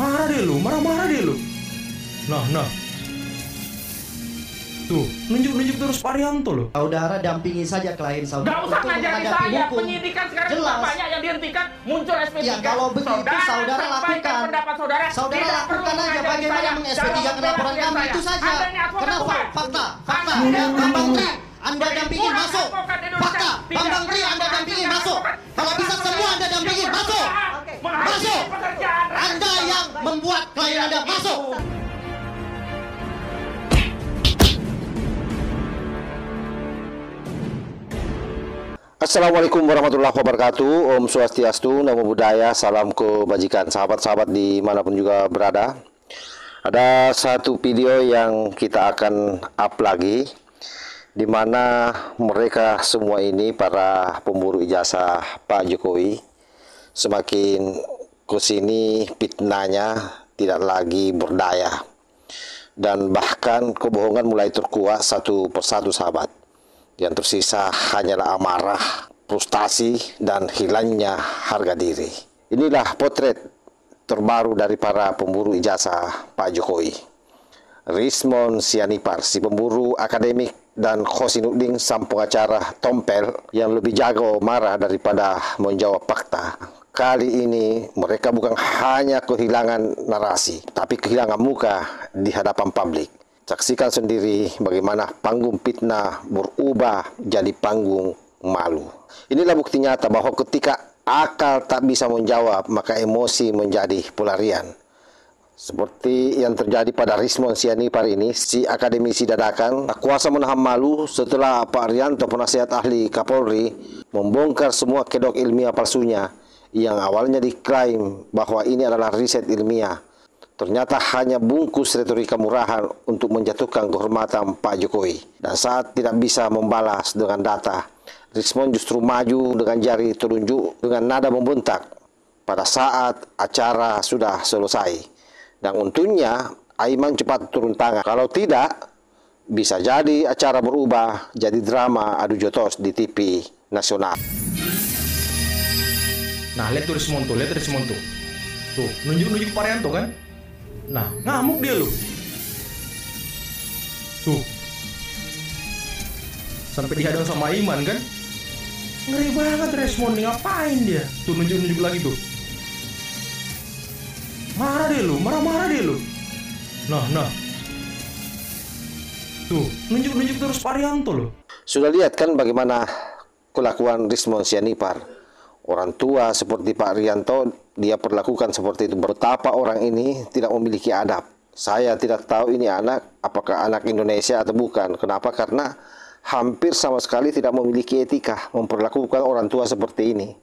Marah deh lu, marah-marah deh lu. Nah. Tuh, nunjuk-nunjuk terus Pak Rianto loh. Saudara dampingi saja klien saudara. Gak usah ngajari saya, penyidikan sekarang juga banyak yang dihentikan, muncul SP3. Ya kalau begitu saudara lakukan. Pendapat saudara. Saudara lakukan aja bagaimana meng-SP3 laporan kami itu saja. Kenapa? Fakta. Bambang Tri, Anda dampingin masuk. Fakta, Bambang Tri Anda dampingin masuk. Kalau bisa semua Anda dampingin masuk. Masuk. Anda yang membuat klien Anda masuk. Assalamualaikum warahmatullahi wabarakatuh. Om Swastiastu, Namo Buddhaya, salam kebajikan. Sahabat-sahabat dimanapun juga berada, ada satu video yang kita akan up lagi, di mana mereka semua ini para pemburu ijazah Pak Jokowi semakin kesini fitnahnya tidak lagi berdaya, dan bahkan kebohongan mulai terkuak satu persatu sahabat. Yang tersisa hanyalah amarah, frustasi, dan hilangnya harga diri. Inilah potret terbaru dari para pemburu ijazah Pak Jokowi. Rismond Sianipar, si pemburu akademik, dan Khosinuddin, sang pengacara tompel yang lebih jago marah daripada menjawab fakta. Kali ini mereka bukan hanya kehilangan narasi, tapi kehilangan muka di hadapan publik. Saksikan sendiri bagaimana panggung fitnah berubah jadi panggung malu. Inilah bukti nyata bahwa ketika akal tak bisa menjawab, maka emosi menjadi pelarian. Seperti yang terjadi pada Rismond Sianipar ini, si akademisi dadakan tak kuasa menahan malu setelah Pak Rianto, penasihat ahli Kapolri, membongkar semua kedok ilmiah palsunya yang awalnya diklaim bahwa ini adalah riset ilmiah. Ternyata hanya bungkus retorika murahan untuk menjatuhkan kehormatan Pak Jokowi. Dan saat tidak bisa membalas dengan data, Rismond justru maju dengan jari telunjuk dengan nada membentak pada saat acara sudah selesai. Dan untungnya Aiman cepat turun tangan. Kalau tidak, bisa jadi acara berubah jadi drama adu jotos di TV nasional. Nah, lihat tuh Rismond tuh. Tuh, nunjuk-nunjuk Pak Rianto kan? Nah, ngamuk dia loh. Tuh. Sampai dihadang sama Iman kan? Ngeri banget Rismond nih, ngapain dia? Tuh nunjuk-nunjuk lagi tuh. Marah deh lu, marah-marah deh lu. Nah. Tuh, nunjuk-nunjuk terus Pak Rianto loh. Sudah lihat kan bagaimana kelakuan Rismond Sianipar? Orang tua seperti Pak Rianto dia perlakukan seperti itu. Betapa orang ini tidak memiliki adab. Saya tidak tahu ini anak, apakah anak Indonesia atau bukan. Kenapa? Karena hampir sama sekali tidak memiliki etika memperlakukan orang tua seperti ini.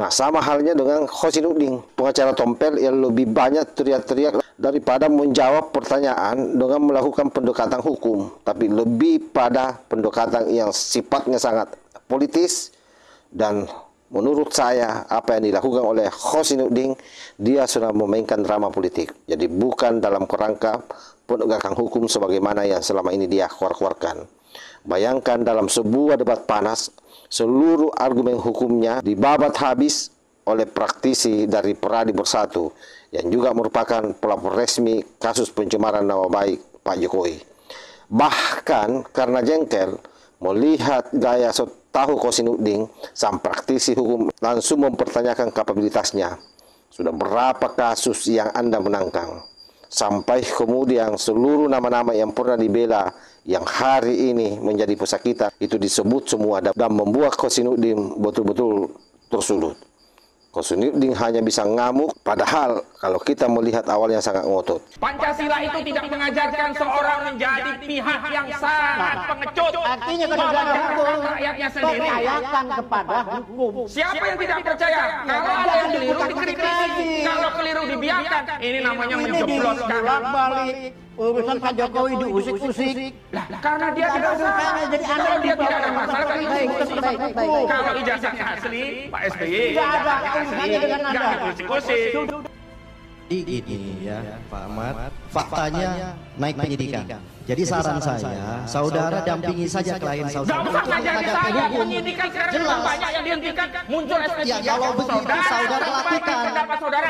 Nah, sama halnya dengan Khosinuddin, pengacara tompel yang lebih banyak teriak-teriak daripada menjawab pertanyaan dengan melakukan pendekatan hukum, tapi lebih pada pendekatan yang sifatnya sangat politis. Dan menurut saya, apa yang dilakukan oleh Khosinuddin, dia sudah memainkan drama politik. Jadi bukan dalam kerangka penegakan hukum sebagaimana yang selama ini dia keluarkan. Bayangkan dalam sebuah debat panas, seluruh argumen hukumnya dibabat habis oleh praktisi dari Peradi Bersatu, yang juga merupakan pelapor resmi kasus pencemaran nama baik Pak Jokowi. Bahkan karena jengkel melihat gaya tahu Khosinuddin, sang praktisi hukum langsung mempertanyakan kapabilitasnya. Sudah berapa kasus yang Anda menangkan? Sampai kemudian seluruh nama-nama yang pernah dibela yang hari ini menjadi pesakitan itu disebut semua dan membuat Khosinuddin betul-betul tersulut. Khosinuddin hanya bisa ngamuk, padahal kalau kita melihat awalnya sangat ngotot. Pancasila itu tidak mengajarkan seorang menjadi pihak yang sangat pengecut. Artinya negara hukum rakyatnya sendiri. percayakan kepada hukum. Siapa yang tidak percaya? Kalau ada yang keliru dikritisi, kalau keliru dibiarkan. Ini namanya menjebloskan. Balik urusan Pak Jokowi diusik-usik. Lah, karena dia tidak salah. Jadi Anda Kalau dia tidak ada masalah kan baik. kalau ijazahnya asli, Pak SBY Tidak ada ijazahnya asli, urusannya dengan nggak Anda. diusik-usik. Gini ya, Pak Ahmad, faktanya naik penyidikan. Jadi saran saya, saudara dampingi saja klien saudara Gak usah jadi saya penyidikan sekarang Jelas. banyak yang dihentikan, muncul SP3. Ya kalau begitu saudara lakukan.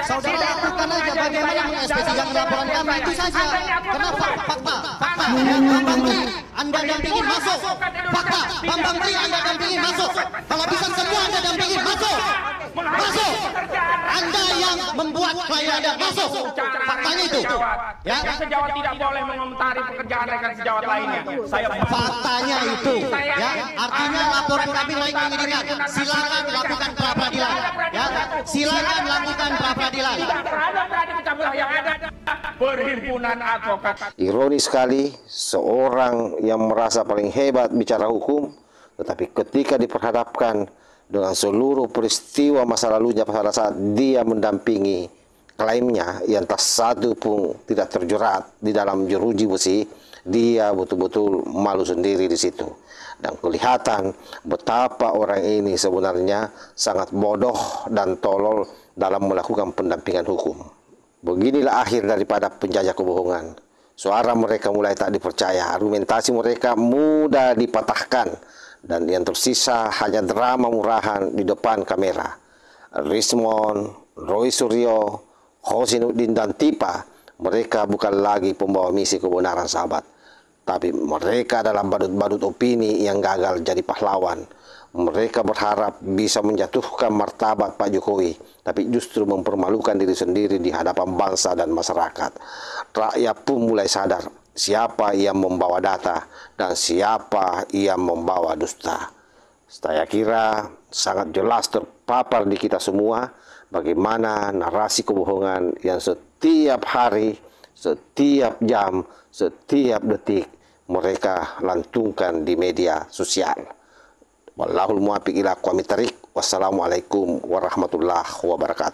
Saudara lakukan aja bagaimana SP3 laporan kami itu saja. Kenapa? Fakta. Bambang Tri, Anda dampingin masuk. Fakta. Bambang Tri, Anda dampingin masuk. Kalau bisa semua Anda dampingin masuk. Masuk. Anda yang membuat klien Anda masuk. Faktanya itu. Ya. Rekan sejawat tidak boleh mengomentari pekerjaan rekan sejawat lainnya. Saya Faktanya itu, ya. Artinya laporan kami naik penyidikan. Silakan lakukan pra peradilan, ya. Silakan lakukan pra peradilan. tidak berada kecamatan yang ada perhimpunan advokat. Ironis sekali, seorang yang merasa paling hebat bicara hukum, tetapi ketika diperhadapkan dengan seluruh peristiwa masa lalunya pada saat dia mendampingi klaimnya yang tak satu pun tidak terjerat di dalam jeruji besi, dia betul-betul malu sendiri di situ. Dan kelihatan betapa orang ini sebenarnya sangat bodoh dan tolol dalam melakukan pendampingan hukum. Beginilah akhir daripada penjajah kebohongan. Suara mereka mulai tak dipercaya, argumentasi mereka mudah dipatahkan, dan yang tersisa hanya drama murahan di depan kamera. Rismond, Roy Suryo, Hosinuddin dan Tipa, mereka bukan lagi pembawa misi kebenaran, sahabat, tapi mereka adalah badut-badut opini yang gagal jadi pahlawan. Mereka berharap bisa menjatuhkan martabat Pak Jokowi, tapi justru mempermalukan diri sendiri di hadapan bangsa dan masyarakat. Rakyat pun mulai sadar siapa yang membawa data dan siapa yang membawa dusta. Saya kira sangat jelas terpapar di kita semua bagaimana narasi kebohongan yang setiap hari, setiap jam, setiap detik mereka lantungkan di media sosial. Wallahul muwaffiq ila aqwamit thariq. Wassalamualaikum warahmatullahi wabarakatuh.